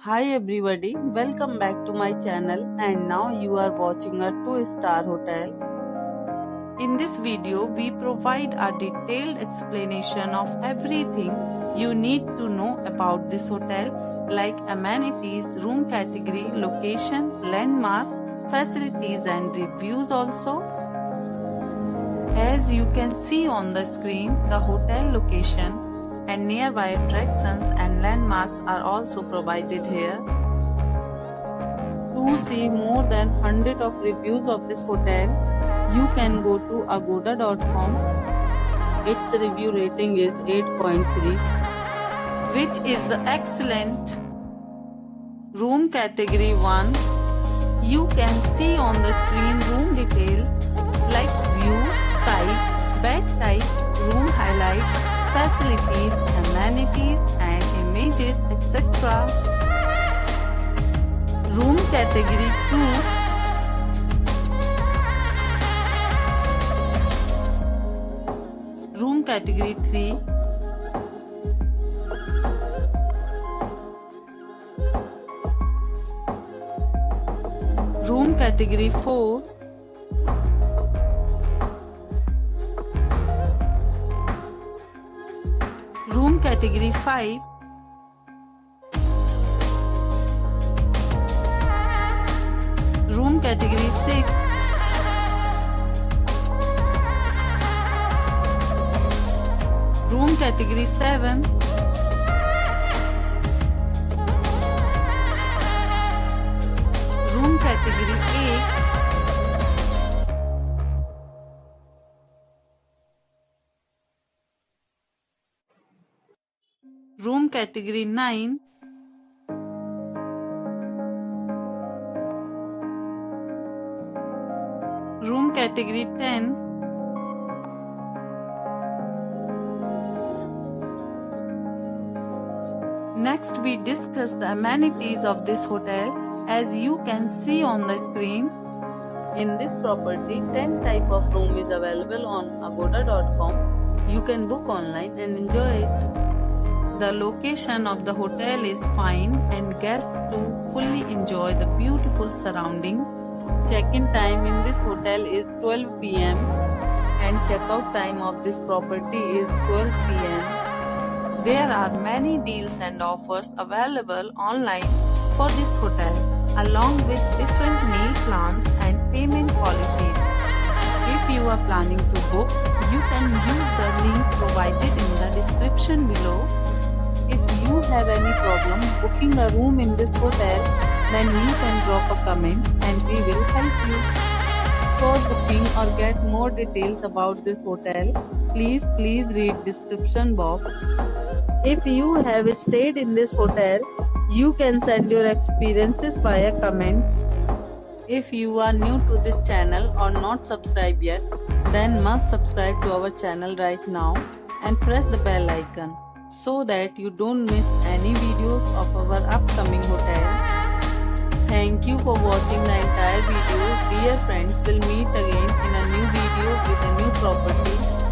Hi everybody, welcome back to my channel and now you are watching a 2-star hotel. In this video, we provide a detailed explanation of everything you need to know about this hotel like amenities, room category, location, landmark, facilities and reviews also. As you can see on the screen, the hotel location and nearby attractions and landmarks are also provided here. To see more than 100 of reviews of this hotel, you can go to agoda.com. Its review rating is 8.3, which is the excellent. Room category 1. You can see on the screen room details like view, size, bed type, room highlights, facilities, amenities and images, etc. Room category 2. Room category 3. Room category 4. Room category 5. Room category 6. Room category 7. Room category 8. Room category 9. Room category 10. Next we discuss the amenities of this hotel. As you can see on the screen, in this property 10 type of room is available on agoda.com. You can book online and enjoy it. The location of the hotel is fine and guests to fully enjoy the beautiful surroundings. Check-in time in this hotel is 12 p.m. and check-out time of this property is 12 p.m. There are many deals and offers available online for this hotel, along with different meal plans and payment policies. If you are planning to book, you can use the link provided in the description below. If you have any problem booking a room in this hotel, then you can drop a comment and we will help you. For booking or get more details about this hotel, please read description box. If you have stayed in this hotel, you can send your experiences via comments. If you are new to this channel or not subscribed yet, then must subscribe to our channel right now and press the bell icon so that you don't miss any videos of our upcoming hotel. Thank you for watching the entire video. Dear friends, we'll meet again in a new video with a new property.